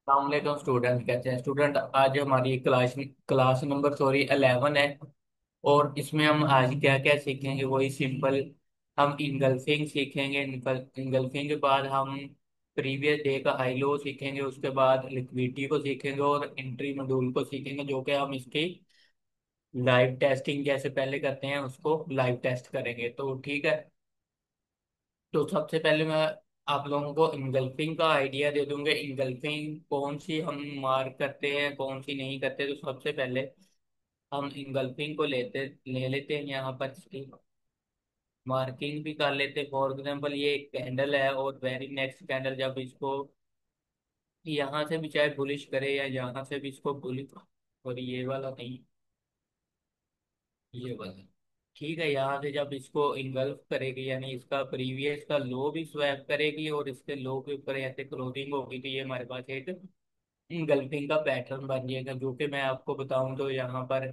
अस्सलाम स्टूडेंट, कैसे हैं स्टूडेंट? आज हमारी क्लास क्लास नंबर 11 है। और इसमें हम आज क्या क्या सीखेंगे वही सिंपल। हम इंगल्फिंग सीखेंगे। इंगल्फिंग के बाद हम प्रीवियस डे का हाई लो सीखेंगे। उसके बाद लिक्विडिटी को सीखेंगे और एंट्री मॉड्यूल को सीखेंगे, जो कि हम इसकी लाइव टेस्टिंग जैसे पहले करते हैं उसको लाइव टेस्ट करेंगे। तो ठीक है। तो सबसे पहले मैं आप लोगों को इंगल्फिंग का आइडिया दे दूंगा। इंगल्फिंग कौन सी हम मार्क करते हैं, कौन सी नहीं करते। तो सबसे पहले हम इंगल्फिंग को ले लेते हैं, यहाँ पर इसकी मार्किंग भी कर लेते हैं। फॉर एग्जाम्पल ये एक कैंडल है और वेरी नेक्स्ट कैंडल जब इसको यहाँ से भी चाहे बुलिश करे या यहाँ से भी इसको बुलिश, और ये वाला नहीं, ये वाला ठीक है। यहाँ से जब इसको इंगल्फ करेगी यानी इसका प्रीवियस का लो भी स्वैप करेगी और इसके लो के ऊपर ऐसे क्लोजिंग होगी, तो ये हमारे पास एक इंगल्फिंग का पैटर्न बन जाएगा। जो कि मैं आपको बताऊं तो यहाँ पर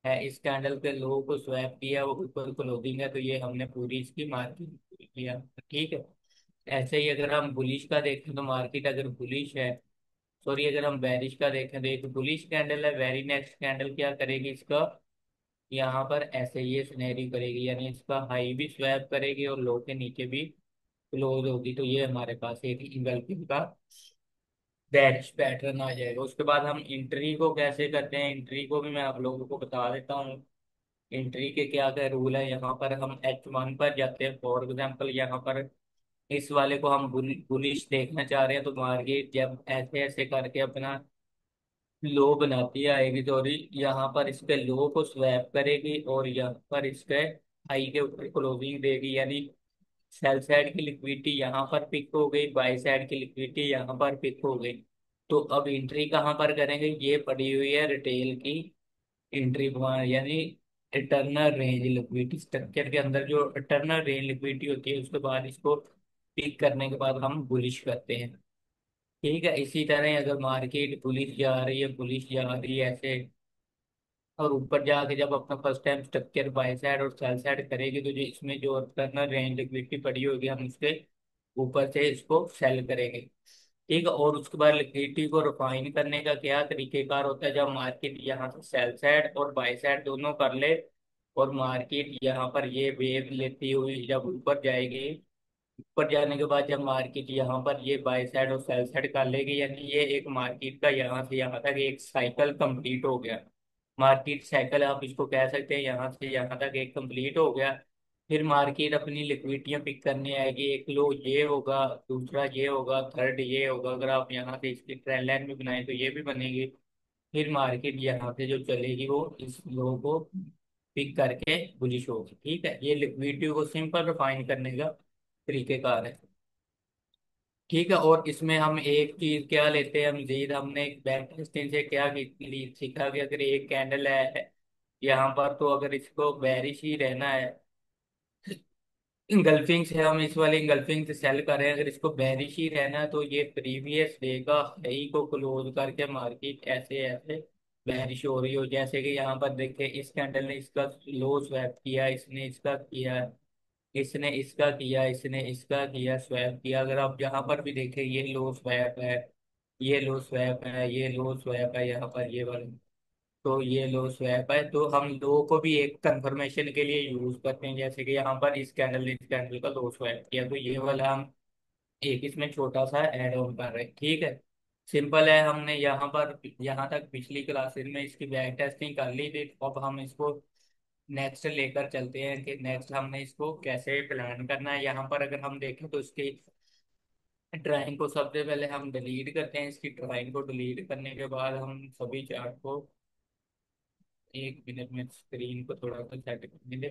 है, इस कैंडल के लो को स्वैप किया, वो ऊपर क्लोजिंग है, तो ये हमने पूरी इसकी मार्केट किया। ठीक है। ऐसे ही अगर हम बुलिश का देखें तो मार्केट अगर बुलिश है, सॉरी अगर हम बेरिश का देखें तो एक बुलिश कैंडल है, वेरी नेक्स्ट कैंडल क्या करेगी, इसका यहाँ पर ऐसे ये सिनेरियो करेगी, यानी इसका हाई भी स्वैप करेगी और लो के नीचे भी क्लोज होगी। तो ये हमारे पास एक इंगल्फिंग का बेरिश पैटर्न आ जाएगा। उसके बाद हम इंट्री को कैसे करते हैं, इंट्री को भी मैं आप लोगों को बता देता हूँ। एंट्री के क्या क्या रूल है, यहाँ पर हम H1 पर जाते हैं। फॉर एग्जाम्पल यहाँ पर इस वाले को हम बुलिश देखना चाह रहे हैं, तो मार्केट जब ऐसे ऐसे करके अपना लो बनाती आएगी, तो यहाँ पर इसके लो को स्वैप करेगी और यहाँ पर इसके हाई के ऊपर क्लोजिंग देगी, यानी सेल साइड की लिक्विडिटी यहाँ पर पिक हो गई, बाई साइड की लिक्विडिटी यहाँ पर पिक हो गई। तो अब एंट्री कहाँ पर करेंगे, ये पड़ी हुई है रिटेल की एंट्री पॉइंट, यानी इटरनल रेंज लिक्विडिटी स्ट्रक्चर के अंदर जो इटरनल रेंज लिक्विडिटी होती है, उसके बाद इसको पिक करने के बाद हम बुलिश करते हैं। ठीक है। इसी तरह अगर मार्केट बुलिश जा रही है, बुलिश जा रही है ऐसे, और ऊपर जाके जब अपना first time structure by side और सेल साइड करेगी, तो जो इसमें जो इटरनल रेंज लिक्विडिटी पड़ी होगी हम उसके ऊपर से इसको सेल करेंगे। ठीक है। और उसके बाद लिक्विडिटी को रिफाइन करने का क्या तरीकेकार होता है, जब मार्केट यहाँ से सेल साइड और बाय साइड दोनों कर ले और मार्केट यहाँ पर ये वेव लेती हुई जब ऊपर जाएगी, ऊपर जाने के बाद जब मार्केट यहाँ पर ये बाय साइड और सेल साइड कर लेगी, यानी ये एक मार्केट का यहाँ से यहाँ तक एक साइकिल कंप्लीट हो गया। मार्केट साइकिल आप इसको कह सकते हैं, यहाँ से यहाँ तक एक कंप्लीट हो गया। फिर मार्केट अपनी लिक्विडिटियां पिक करने आएगी। एक लो ये होगा, दूसरा ये होगा, थर्ड ये होगा। अगर आप यहाँ से इसकी ट्रेंड लाइन भी बनाए तो ये भी बनेगी। फिर मार्केट यहाँ से जो चलेगी वो इस लो को पिक करके बुलिश होगी। ठीक है। ये लिक्विडिटी को सिंपल रिफाइन करने का तरीकेकार है। ठीक है। और इसमें हम एक चीज क्या लेते हैं, हम जीत हमने एक बैक टेस्टिंग से क्या सीखा कि अगर एक कैंडल है यहाँ पर, तो अगर इसको बेरिश ही रहना है, इंगल्फिंग से हम इस वाले इंगल्फिंग से सेल कर रहे हैं, अगर इसको बेरिश ही रहना है तो ये प्रीवियस डे का हाई को क्लोज करके मार्केट ऐसे ऐसे बेरिश हो रही हो। जैसे कि यहाँ पर देखे, इस कैंडल ने इसका लो स्वैप किया, इसने इसका किया, इसने इसका किया, इसने इसका किया, स्वैप किया। अगर आप यहाँ पर भी देखें, ये लो स्वैप है, ये लो स्वैप है, ये लो स्वैप है, यहाँ पर ये वाला, तो ये लो स्वैप है। तो हम लो को भी एक कंफर्मेशन के लिए यूज करते हैं। जैसे कि यहाँ पर इस कैंडल ने इस कैंडल का लो स्वैप किया, तो ये वाला हम एक इसमें छोटा सा ऐड ऑन कर रहे हैं। ठीक है। सिंपल है। हमने यहाँ पर यहाँ तक पिछली क्लासेस में इसकी बैक टेस्टिंग कर ली थी। अब हम इसको नेक्स्ट लेकर चलते हैं कि नेक्स्ट हमने इसको कैसे प्लान करना है। यहाँ पर अगर हम देखें तो इसकी ड्राइंग को सबसे पहले हम डिलीट करते हैं। इसकी ड्राइंग को डिलीट करने के बाद हम सभी चार्ट को, एक मिनट में स्क्रीन को थोड़ा सा सेट करने दे,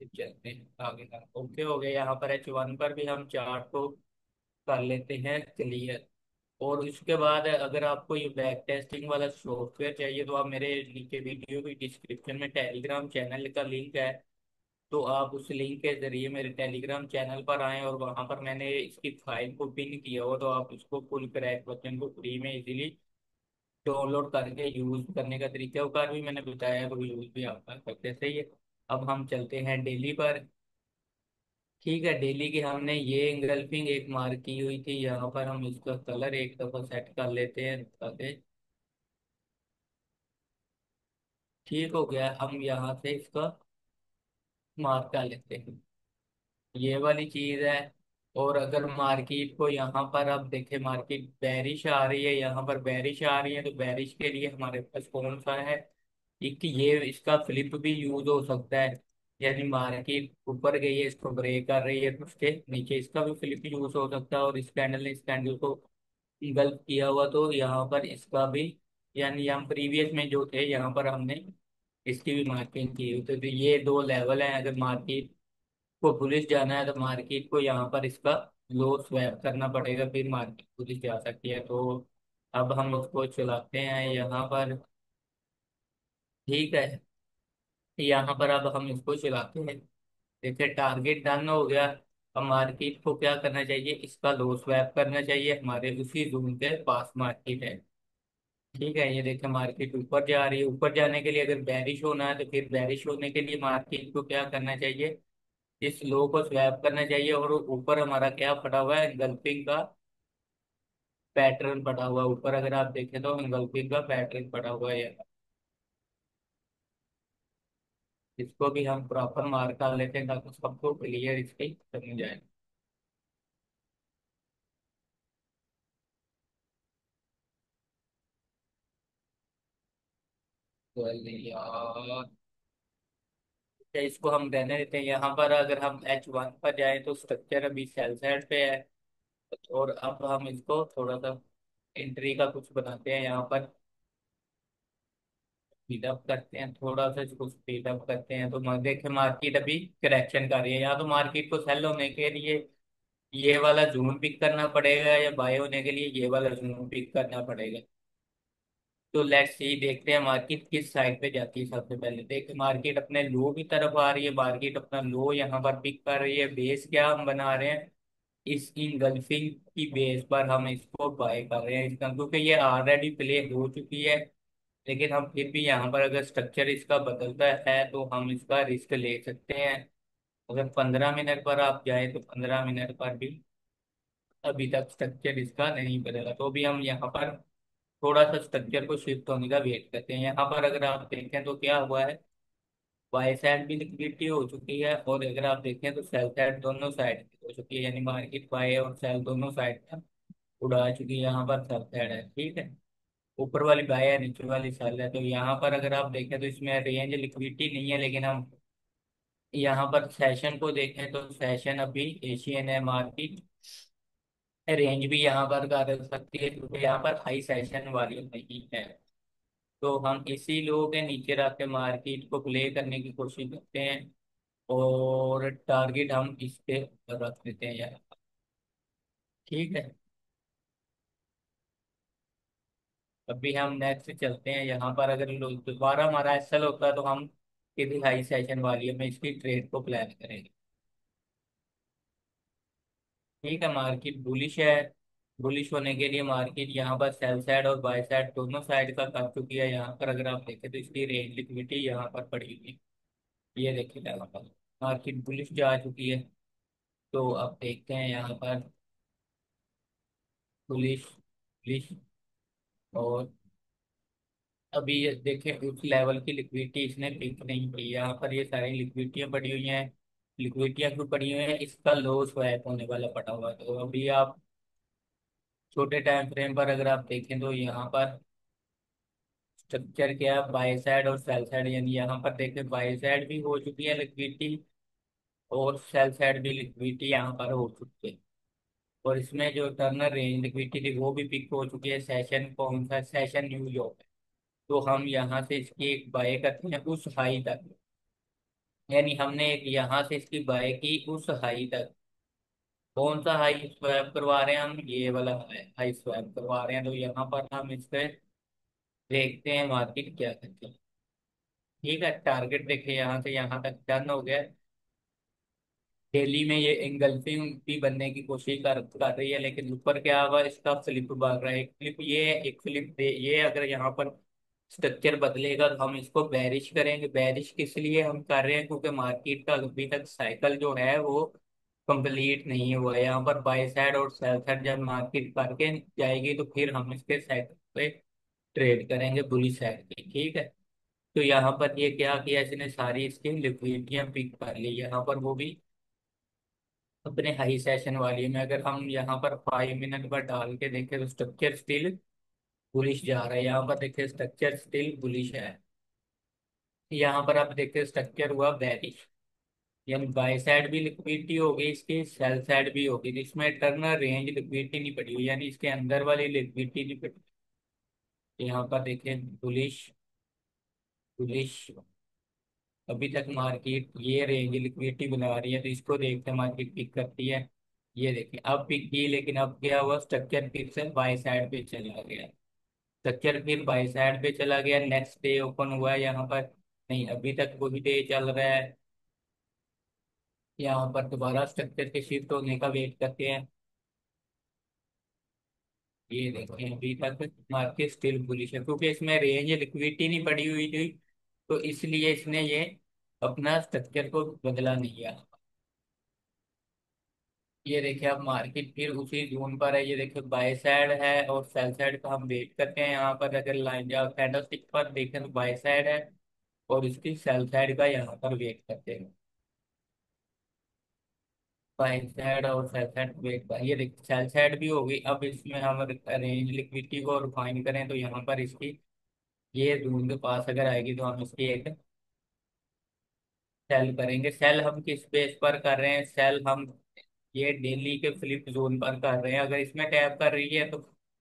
फिर चलते हैं आगे का। ओके हो गया। यहाँ पर H1 पर भी हम चार्ट को कर लेते हैं क्लियर। और उसके बाद अगर आपको ये बैक टेस्टिंग वाला सॉफ्टवेयर चाहिए, तो आप मेरे नीचे वीडियो की डिस्क्रिप्शन में टेलीग्राम चैनल का लिंक है, तो आप उस लिंक के जरिए मेरे टेलीग्राम चैनल पर आएँ और वहाँ पर मैंने इसकी फाइल को पिन किया हो, तो आप उसको फुल क्रैक वर्जन को फ्री में इजीली डाउनलोड करके यूज करने का तरीका कार भी मैंने बताया है, तो यूज भी आप कर सकते हैं। सही है। अब हम चलते हैं डेली पर। ठीक है, डेली की हमने ये इंगल्फिंग एक मार्क की हुई थी, यहाँ पर हम इसका कलर एक दफा सेट कर लेते हैं ताकि ठीक हो गया। हम यहाँ से इसका मार्क कर लेते हैं, ये वाली चीज है। और अगर मार्केट को यहाँ पर अब देखें, मार्केट बेरिश आ रही है, यहाँ पर बेरिश आ रही है, तो बेरिश के लिए हमारे पास कौन सा है, एक ये इसका फ्लिप भी यूज हो सकता है। यानी मार्केट ऊपर गई है, इसको ब्रेक कर रही है, तो उसके नीचे इसका भी फ्लिप यूज हो सकता है। और इस कैंडल ने इस कैंडल को गल्फ किया हुआ, तो यहाँ पर इसका भी, यानी हम प्रीवियस में जो थे यहाँ पर हमने इसकी भी मार्किंग की हुई। तो ये दो लेवल है, अगर मार्केट को पुलिस जाना है तो मार्केट को यहाँ पर इसका लो स्वैप करना पड़ेगा, फिर मार्केट पुलिस जा सकती है। तो अब हम उसको चलाते हैं यहाँ पर, ठीक है। यहाँ पर अब हम इसको चलाते हैं। देखिए टारगेट डन हो गया। अब मार्केट को क्या करना चाहिए, इसका लो स्वैप करना चाहिए, हमारे उसी जोन के पास मार्केट है। ठीक है, ये देखिए मार्केट ऊपर जा रही है। ऊपर जाने के लिए अगर बेरिश होना है, तो फिर बेरिश होने के लिए मार्केट को क्या करना चाहिए, इस लो को स्वैप करना चाहिए। और ऊपर हमारा क्या पड़ा हुआ है, गल्फिंग का पैटर्न पड़ा हुआ है। ऊपर अगर आप देखें तो गल्फिंग का पैटर्न पड़ा हुआ है। इसको भी हम प्रॉपर मार्क कर लेते हैं ताकि सबको क्लियर इसकी समझ जाए। तो यार, तो इसको हम रहने देते हैं। यहाँ पर अगर हम H1 पर जाएं तो स्ट्रक्चर अभी सेल साइड पे है। और अब हम इसको थोड़ा सा एंट्री का कुछ बनाते हैं, यहाँ पर स्पीड अप करते हैं, थोड़ा सा इसको स्पीड अप करते हैं। तो देखें मार्केट अभी करेक्शन कर रही है, यहाँ तो मार्केट को सेल होने के लिए ये वाला जोन पिक करना पड़ेगा, या बाय होने के लिए ये वाला जोन पिक करना पड़ेगा। तो लेट्स सी, देखते हैं मार्केट किस साइड पे जाती है। सबसे पहले देख, मार्केट अपने लो की तरफ आ रही है, मार्केट अपना लो यहाँ पर पिक कर रही है। बेस क्या हम बना रहे हैं, इस इंगल्फिंग की बेस पर हम इसको बाय कर रहे हैं इसका, क्योंकि ये ऑलरेडी प्ले हो चुकी है। लेकिन हम फिर भी यहाँ पर अगर स्ट्रक्चर इसका बदलता है तो हम इसका रिस्क ले सकते हैं। अगर 15 मिनट पर आप जाए तो 15 मिनट पर भी अभी तक स्ट्रक्चर इसका नहीं बदला, तो भी हम यहाँ पर थोड़ा सा स्ट्रक्चर को शिफ्ट होने का वेट करते हैं। यहाँ पर अगर आप देखें तो क्या हुआ है, बाई साइड भी लिक्विडिटी हो चुकी है, और अगर आप देखें तो सेल साइड दोनों साइड हो चुकी है, यानी मार्केट बाय और सेल दोनों साइड का उड़ा चुकी है। यहाँ पर सेल साइड है, ठीक है। ऊपर वाली बाय है, नीचे वाली सेल है। तो यहाँ पर अगर आप देखें तो इसमें रेंज लिक्विडिटी नहीं है, लेकिन हम यहाँ पर सेशन को देखें तो सेशन अभी एशियन है, मार्केट रेंज भी यहाँ पर कर सकती है, क्योंकि यहाँ पर हाई सेशन वाली नहीं है। तो हम इसी लोगों के नीचे रख के मार्केट को प्ले करने की कोशिश करते हैं, और टारगेट हम इस पे रख देते हैं यार, ठीक है। अभी हम नेक्स्ट चलते हैं। यहाँ पर अगर दोबारा हमारा एसएल होता है तो हम किसी हाई सेशन वाली में इसकी ट्रेड को प्लान करेंगे। ठीक है, मार्केट बुलिश है। बुलिश होने के लिए मार्केट यहाँ पर सेल साइड और बाय साइड दोनों साइड का कर चुकी है। यहाँ पर अगर आप देखें तो इसकी रेंज लिक्विडिटी यहाँ पर पड़ी हुई है, ये देखिए यहाँ पर मार्केट बुलिश जा चुकी है। तो अब देखते हैं यहाँ पर बुलिश बुलिश, और अभी ये देखें उस लेवल की लिक्विडिटी इसने पिक नहीं की। यहाँ पर ये सारी लिक्विडिटियाँ पड़ी हुई हैं। लिक्विडिटियाँ क्यों पड़ी हुई हैं, इसका लो स्वैप होने वाला पड़ा हुआ है। तो अभी आप छोटे टाइम फ्रेम पर अगर आप देखें तो यहाँ पर स्ट्रक्चर क्या है, बाय साइड और सेल साइड, यानी यहाँ पर देखें बाय साइड भी हो चुकी है लिक्विडिटी, और सेल साइड भी लिक्विडिटी यहाँ पर हो चुकी है। और इसमें जो टर्नर रेंज लिक्विडिटी थी वो भी पिक हो चुकी है। सेशन कौन सा सेशन न्यूयॉर्क है। तो हम यहाँ से इसकी एक बाय करते हैं उस हाई तक, यानी हमने एक यहाँ से इसकी बाय की उस हाई तक। कौन सा हाई स्वैप करवा रहे हैं हम, ये वाला हाई स्वैप करवा रहे हैं। तो यहाँ पर हम इस पे देखते हैं मार्केट क्या करती है। ठीक है, टारगेट देखिए यहाँ से यहाँ तक डन हो गया। दिल्ली में ये एंगल्फिंग भी बनने की कोशिश कर रही है, लेकिन ऊपर क्या हुआ, इसका फ्लिप भाग रहा है। एक फ्लिप ये है, एक फ्लिप ये। अगर यहाँ पर स्ट्रक्चर बदलेगा तो हम इसको बेरिश करेंगे। बेरिश किस लिए हम कर रहे हैं, क्योंकि मार्केट का अभी तक साइकिल जो है वो कंप्लीट नहीं हुआ है। यहाँ पर बाई साइड और सेल साइड जब मार्केट करके जाएगी तो फिर हम इसके साइड पे ट्रेड करेंगे बुली साइड की, ठीक है। तो यहाँ पर ये क्या किया, इसने सारी इसकी लिक्विडिटियां पिक कर ली यहाँ पर, वो भी अपने हाई सेशन वाली में। अगर हम यहाँ पर 5 मिनट पर डाल के देखें तो स्ट्रक्चर स्टिल बुलिश जा रहा है। यहाँ पर देखिए स्ट्रक्चर स्टिल बुलिश है। यहाँ पर आप देखिए स्ट्रक्चर हुआ बेरिश, यानी बाई साइड भी लिक्विडिटी होगी इसकी, सेल साइड भी होगी, जिसमें टर्नर रेंज लिक्विडिटी नहीं पड़ी हुई, यानी इसके अंदर वाली लिक्विडिटी नहीं पड़ी। यहाँ पर देखिए बुलिश बुलिश, अभी तक मार्केट ये रेंज लिक्विडिटी बना रही है, तो इसको देखते मार्केट पिक करती है। ये देखिए अब पिक की, लेकिन अब क्या हुआ, स्ट्रक्चर फिर से बाई साइड पे चला गया। स्ट्रक्चर फिर बाई साइड पे चला गया, नेक्स्ट डे ओपन हुआ है यहाँ पर, नहीं अभी तक वही डे चल रहा है। यहाँ पर दोबारा स्ट्रक्चर के शिफ्ट होने का वेट करते हैं। ये देखिए अभी तक मार्केट स्टिल बुलिश है, क्योंकि इसमें रेंज लिक्विडिटी नहीं पड़ी हुई थी, तो इसलिए इसने ये अपना स्ट्रक्चर को बदला नहीं है। ये देखिए अब मार्केट फिर उसी जोन पर है। ये देखिए बाय साइड है और सेल साइड का हम वेट करते हैं। यहाँ पर अगर लाइन या कैंडलस्टिक पर देखें तो बाय साइड है, और इसकी सेल साइड का यहाँ पर वेट करते हैं। बाय साइड और सेल साइड वेट का, ये देखिए सेल साइड भी होगी। अब इसमें हम रेंज लिक्विडिटी को रिफाइन करें तो यहाँ पर इसकी ये जोन के पास अगर आएगी तो हम इसकी एक सेल करेंगे। सेल हम किस बेस पर कर रहे हैं, सेल हम ये डेली के फ्लिप जोन पर कर रहे हैं। अगर इसमें टैप कर रही है तो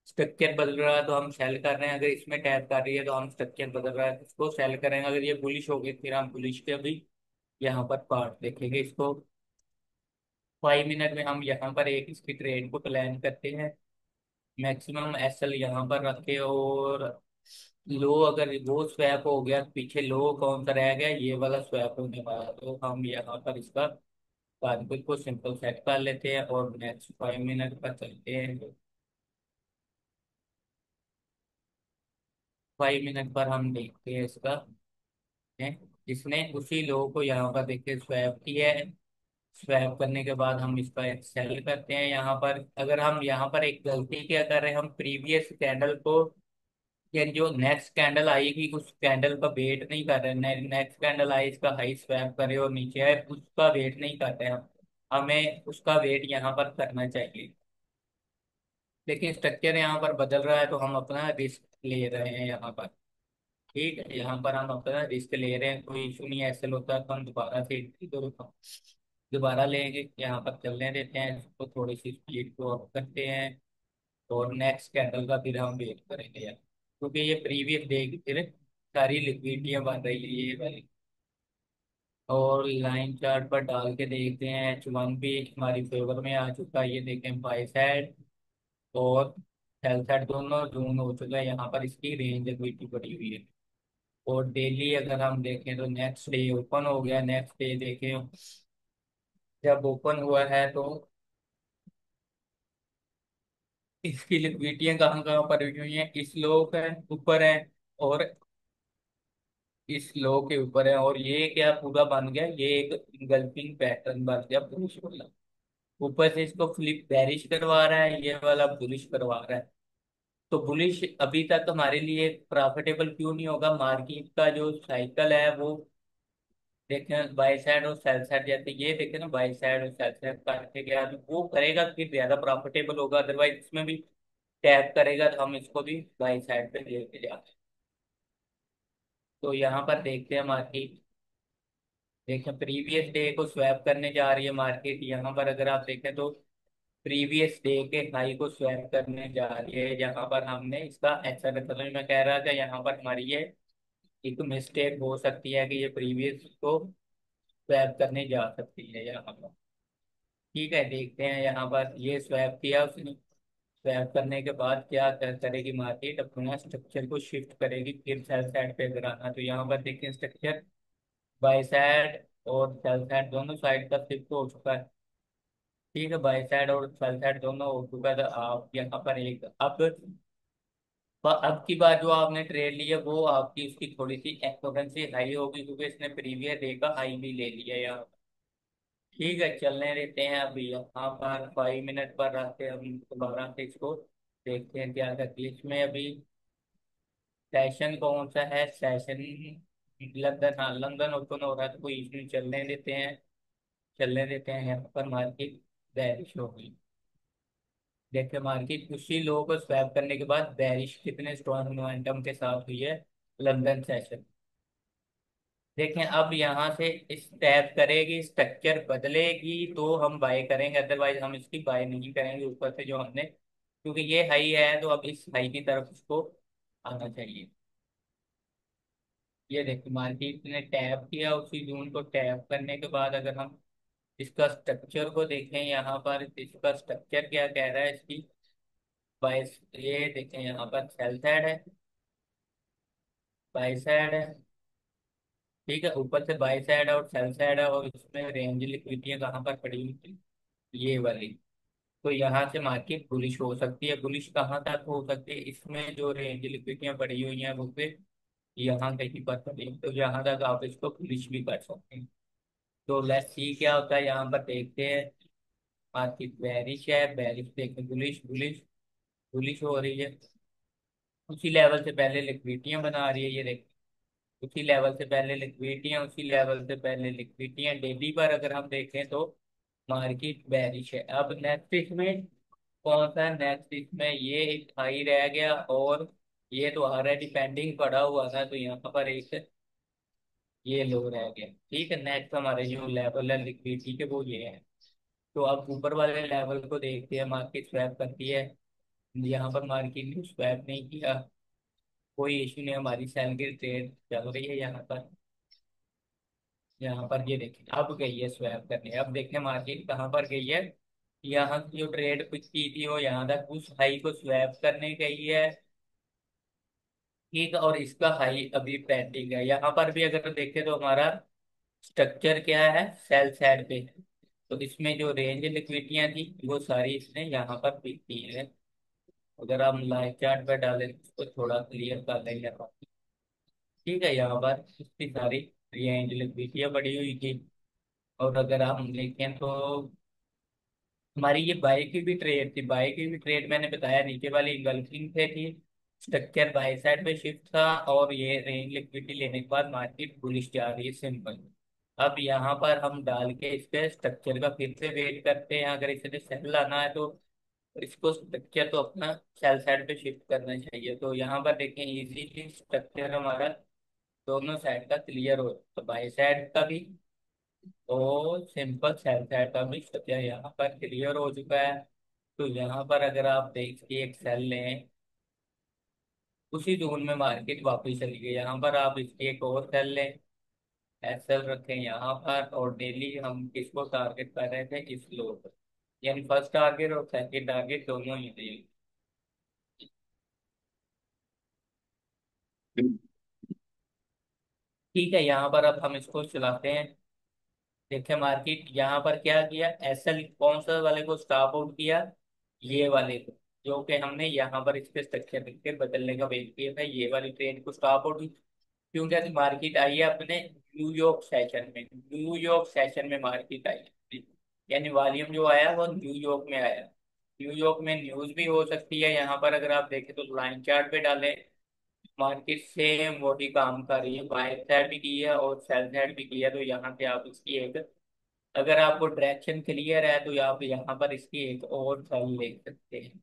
स्ट्रक्चर बदल रहा है तो हम सेल कर रहे हैं, अगर इसमें टैप कर रही है तो हम स्ट्रक्चर बदल रहा है तो इसको सेल करेंगे। अगर ये बुलिश होगी फिर हम बुलिश के भी यहाँ पर पार्ट देखेंगे। इसको 5 मिनट में हम यहाँ पर एक इसकी ट्रेड को प्लान करते हैं। मैक्सिमम एसएल यहाँ पर रखे, और लो अगर वो स्वैप हो गया, पीछे लो कौन सा रह गया, ये वाला स्वैप होने वाला, तो हम यहाँ पर इसका टारगेट को सिंपल सेट कर लेते हैं और नेक्स्ट 5 मिनट पर चलते हैं। 5 मिनट पर हम देखते हैं इसका है, इसने उसी लो को यहाँ पर देखिए स्वैप किया है। स्वैप करने के बाद हम इसका एक सेल करते हैं यहाँ पर। अगर हम यहाँ पर एक गलती क्या कर रहे हैं, हम प्रीवियस कैंडल को, यानी जो नेक्स्ट कैंडल आएगी उस कैंडल का वेट नहीं कर रहे। नेक्स्ट कैंडल आए इसका हाई स्वैप करे और नीचे आए, उसका वेट नहीं कर रहे हम, हमें उसका वेट यहाँ पर करना चाहिए। लेकिन स्ट्रक्चर यहाँ पर बदल रहा है तो हम अपना रिस्क ले रहे हैं यहाँ पर, ठीक है। यहाँ पर हम अपना रिस्क ले रहे हैं, कोई इशू नहीं है। ऐसे होता है तो हम दोबारा से दोबारा लेंगे। यहाँ पर चलने देते हैं इसको, थोड़ी सी स्पीड को अप करते हैं और नेक्स्ट कैंडल का फिर हम वेट करेंगे यार, क्योंकि ये प्रीवियस डे की फिर सारी लिक्विडिटियां बन रही है ये वाली। और लाइन चार्ट पर डाल के देखते हैं, H1 भी हमारी फेवर में आ चुका है। ये देखें बाई साइड और सेल साइड दोनों जोन हो चुका है। यहाँ पर इसकी रेंज लिक्विडिटी पड़ी हुई है। और डेली अगर हम देखें तो नेक्स्ट डे ओपन हो गया, नेक्स्ट डे देखें जब ओपन हुआ है तो इसकी लिक्विडिटियां कहाँ कहाँ पर हुई हैं, इस लो पे ऊपर है और इस लो के ऊपर है। और ये क्या पूरा बन गया, ये एक गल्फिंग पैटर्न बन गया बुलिश वाला। ऊपर से इसको फ्लिप बेरिश करवा रहा है, ये वाला बुलिश करवा रहा है। तो बुलिश अभी तक हमारे लिए प्रॉफिटेबल क्यों नहीं होगा, मार्केट का जो साइकिल है वो देखें बाई साइड और सेल साइड, जैसे ये देखें ना बाई साइड और सेल साइड करके गया तो वो करेगा फिर ज्यादा प्रॉफिटेबल होगा। अदरवाइज इसमें भी टैप करेगा तो हम इसको भी बाई साइड पे लेके जाते हैं। तो यहाँ पर देखते हैं मार्केट, देखें प्रीवियस डे को स्वैप करने जा रही है मार्केट। यहाँ पर अगर आप देखें तो प्रीवियस डे के हाई को स्वैप करने जा रही है। यहाँ पर हमने इसका ऐसा मतलब मैं कह रहा था, यहाँ पर हमारी ये एक मिस्टेक हो सकती है कि ये प्रीवियस को स्वैप करने जा सकती है यहाँ पर, ठीक है। देखते हैं यहाँ पर ये स्वैप किया उसने, स्वैप करने के बाद क्या करेगी मार्केट, अपना स्ट्रक्चर को शिफ्ट करेगी फिर सेल साइड पे अगर आना। तो यहाँ पर देखिए स्ट्रक्चर बाई साइड और सेल साइड दोनों साइड का शिफ्ट हो चुका है, ठीक है। बाई साइड और सेल साइड दोनों हो चुका है। तो आप यहाँ पर एक अब की बार जो आपने ट्रेड ली है वो आपकी उसकी थोड़ी सी एक्सपोनेंशियल हाई होगी, क्योंकि इसने प्रीवियस डे का हाई भी ले लिया है यहाँ, ठीक है, चलने देते हैं। अभी यहाँ पर 5 मिनट पर रहते हैं, हम दोबारा से इसको देखते हैं क्या करती है इसमें अभी। सेशन कौन सा है? सेशन लंदन, हाँ लंदन ओपन हो रहा है, तो कोई इशू नहीं, चलने देते हैं। चलने देते हैं, यहाँ पर मार्केट बेरिश हो गई। देखिए मार्केट उसी लो को स्वैप करने के बाद बेरिश कितने स्ट्रॉन्ग मोमेंटम के साथ हुई है लंदन सेशन। देखें अब यहाँ से स्टेप करेगी, स्ट्रक्चर बदलेगी तो हम बाय करेंगे, अदरवाइज हम इसकी बाय नहीं करेंगे ऊपर से जो हमने, क्योंकि ये हाई है तो अब इस हाई की तरफ इसको आना चाहिए। ये देखिए मार्केट ने टैप किया, उसी जोन को टैप करने के बाद अगर हम इसका स्ट्रक्चर को देखें, यहाँ पर इसका स्ट्रक्चर क्या कह रहा है इसकी बाय। ये देखें यहाँ पर सेल साइड है, बाय साइड है, ठीक है, ऊपर से बाई साइड है और सेल साइड है, और इसमें रेंज लिक्विडिटियां कहाँ पर पड़ी हुई थी, ये वाली। तो यहाँ से मार्केट बुलिश हो सकती है। बुलिश कहाँ तक हो सकती है? इसमें जो रेंज लिक्विडिटियां पड़ी हुई हैं वो पे यहाँ कहीं पर पड़ी है, तो यहाँ तक आप इसको बुलिश भी कर सकते हैं। तो लेट्स सी क्या होता है, यहाँ पर देखते हैं। मार्केट बेरिश है, बेरिश देखें, बुलिश बुलिश बुलिश हो रही है। उसी लेवल से पहले लिक्विडिटियां बना रही है, ये देख, उसी लेवल से पहले लिक्विडिटियां, उसी लेवल से पहले लिक्विडिटियां। डेली पर अगर हम देखें तो मार्केट बेरिश है। अब नेक्स्ट इसमें कौन सा? नेक्स्ट इसमें ये एक हाई रह गया, और ये तो ऑलरेडी पेंडिंग पड़ा हुआ था, तो यहाँ पर एक ये लो रह गया। ठीक है, नेक्स्ट हमारे जो लेवल है लिक्विडिटी के वो ये है। तो अब ऊपर वाले लेवल को देखते हैं, मार्केट स्वैप करती है। यहाँ पर मार्केट ने स्वैप नहीं किया, कोई इशू नहीं, हमारी सेल की ट्रेड चल रही है यहाँ पर। यहाँ पर ये देखें अब गई है स्वैप करने। अब देखें मार्केट कहाँ पर गई है। यहाँ की जो ट्रेड कुछ की थी वो यहाँ तक उस हाई को स्वैप करने गई है, ठीक है, और इसका हाई अभी पेंडिंग है। यहाँ पर भी अगर देखें तो हमारा स्ट्रक्चर क्या है, सेल साइड पे है। तो इसमें जो रेंज लिक्विडिटियां थी वो सारी इसने यहाँ पर पिक की है। अगर हम लाइव चार्ट पे डालें तो इसको थोड़ा क्लियर कर लेंगे अपन। ठीक है, यहाँ पर इतनी सारी रेंज लिक्विडिटियां पड़ी हुई थी। और अगर हम देखें तो हमारी ये बाई की भी ट्रेड थी। बाई की भी ट्रेड मैंने बताया नीचे वाली इंगल्फिंग से थी, स्ट्रक्चर बाई साइड पे शिफ्ट था, और ये रेंज लिक्विडिटी लेने के बाद मार्केट बुलिश जा रही है, सिंपल। अब यहाँ पर हम डाल के इस पे स्ट्रक्चर का फिर से वेट करते हैं। अगर इसे सेल लाना है तो इसको स्ट्रक्चर तो अपना सेल साइड पे शिफ्ट करना चाहिए। तो यहाँ पर देखें इजीली स्ट्रक्चर हमारा दोनों साइड का क्लियर हो, तो बाई साइड का भी और सिंपल सेल साइड का भी स्ट्रक्चर यहाँ पर क्लियर हो चुका है। तो यहाँ पर अगर आप देखिए एक सेल लें, उसी जोन में मार्केट वापस चली गई। यहाँ पर आप इसकी एक और सेल लें, एसएल रखें यहाँ पर, और डेली हम किसको टारगेट कर रहे थे, इस लो पर। यानी फर्स्ट टारगेट और सेकंड टारगेट दोनों ही थे। ठीक है, यहाँ पर अब हम इसको चलाते हैं। देखिए मार्केट यहाँ पर क्या किया, एसएल कौन सा वाले को स्टॉप आउट किया, ये वाले को, जो कि हमने यहाँ पर इसके स्ट्रक्चर के बदलने का वेट किया था, ये वाली ट्रेड को स्टॉप आउट। क्योंकि मार्केट आई है अपने न्यूयॉर्क सेशन में, न्यूयॉर्क सेशन में मार्केट आई है। यानी वॉल्यूम जो आया वो न्यूयॉर्क में आया। न्यूयॉर्क में न्यूज भी हो सकती है। यहाँ पर अगर आप देखें तो लाइन चार्ट पे डालें, मार्केट सेम वही काम कर रही है, बाय साइड भी की है और सेल साइड भी की है। तो यहाँ से आप इसकी एक, अगर आपको डायरेक्शन क्लियर है तो आप यहाँ पर इसकी एक और सेल ले सकते हैं।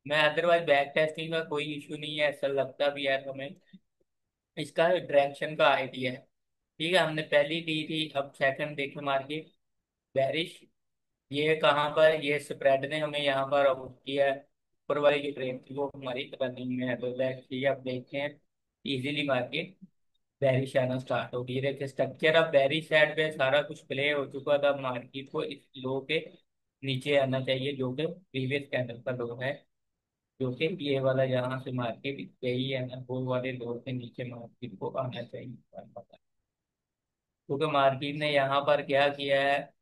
मैं अदरवाइज बैक टेस्टिंग का कोई इशू नहीं है, ऐसा लगता भी है तो हमें इसका डायरेक्शन का आइडिया है। ठीक है, हमने पहली दी थी, अब सेकंड देखे मार्केट बेरिश। ये कहाँ पर, ये स्प्रेड ने हमें यहाँ पर आउट किया है। ऊपर वाली जो ट्रेन थी वो हमारी रनिंग में है, तो लेट्स सी अब देखते हैं। इजीली मार्केट बेरिश आना स्टार्ट हो गई। देखिए स्ट्रक्चर अब बेरिश साइड पे सारा कुछ प्ले हो चुका था, मार्केट को इस लो के नीचे आना चाहिए, जो कि प्रीवियस कैंडल का लो है, जो कि ये वाला जहाँ से मार्केट गई है ना, वो वाले लो के नीचे मार्केट को आना चाहिए। क्योंकि मार्केट ने यहाँ पर क्या किया है,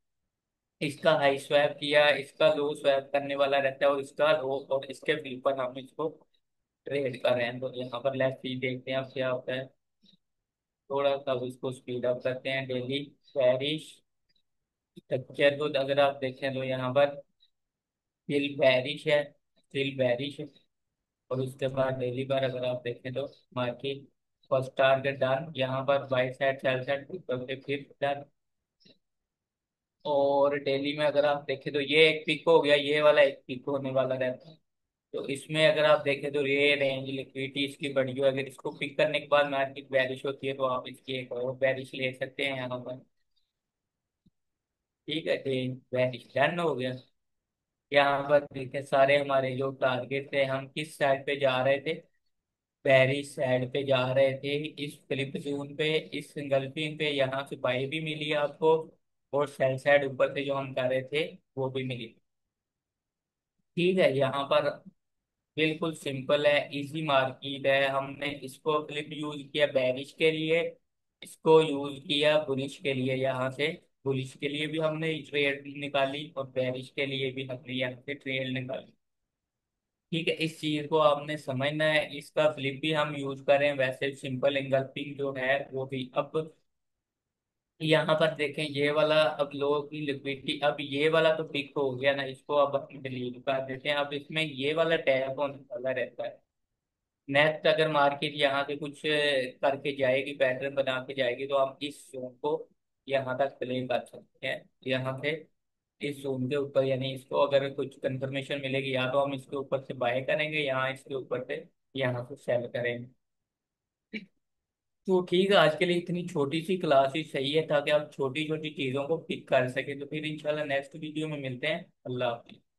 इसका हाई स्वैप किया, इसका लो स्वैप करने वाला रहता है, और इसका लो और इसके बिल पर हम इसको ट्रेड कर रहे हैं। तो यहाँ पर लेट्स सी देखते हैं अब क्या होता है। थोड़ा सा इसको स्पीड अप करते हैं। डेली बेरिश, स्ट्रक्चर को अगर आप देखें तो यहाँ पर फिल बैरिश है, फिल बैरिश है। और उसके बाद डेली पर अगर आप देखें तो मार्केट फर्स्ट टारगेट डन, यहाँ पर बाई साइड सेल साइड फिर डन। और डेली में अगर आप देखें तो ये एक पिक हो गया, ये वाला एक पिक होने वाला रहता है। तो इसमें अगर आप देखें तो ये रेंज लिक्विडिटी इसकी बढ़ी हुई है। अगर इसको पिक करने के बाद मार्केट बेरिश होती है तो आप इसकी एक और बेरिश ले सकते हैं यहाँ पर। ठीक है, बेरिश डन हो गया। यहाँ पर देखें सारे हमारे जो टारगेट थे, हम किस साइड पे जा रहे थे, पेरिस साइड पे जा रहे थे। इस फ्लिप जोन पे, इस इंगल्फिंग पे यहाँ से बाई भी मिली आपको, और सेल साइड ऊपर से जो हम कर रहे थे वो भी मिली। ठीक है, यहाँ पर बिल्कुल सिंपल है, इजी मार्केट है। हमने इसको फ्लिप यूज किया बेरिश के लिए, इसको यूज किया बुलिश के लिए। यहाँ से बुलिश के लिए भी हमने ट्रेड निकाली और बेरिश के लिए भी हमने यहाँ से ट्रेड निकाली। ठीक है, इस चीज को आपने समझना है। इसका फ्लिप भी हम यूज करें, वैसे सिंपल एंगल्फिंग जो है वो भी। अब यहाँ पर देखें ये वाला, अब लोगों की लिक्विडिटी, अब ये वाला तो पिक हो गया ना, इसको अब हम डिलीट कर देते हैं। अब इसमें ये वाला टैप होने वाला रहता है। नेक्स्ट अगर मार्केट यहाँ से कुछ करके जाएगी, पैटर्न बना के जाएगी, तो हम इस जोन को यहाँ तक प्ले कर सकते हैं। यहाँ से इस जोन के ऊपर, यानी इसको अगर कुछ कंफर्मेशन मिलेगी, या तो हम इसके ऊपर से बाय करेंगे, यहाँ इसके ऊपर से यहाँ से सेल करेंगे। तो ठीक है, आज के लिए इतनी छोटी सी क्लास ही सही है, ताकि आप छोटी छोटी चीजों को पिक कर सके। तो फिर इंशाल्लाह नेक्स्ट वीडियो में मिलते हैं। अल्लाह हाफिज़।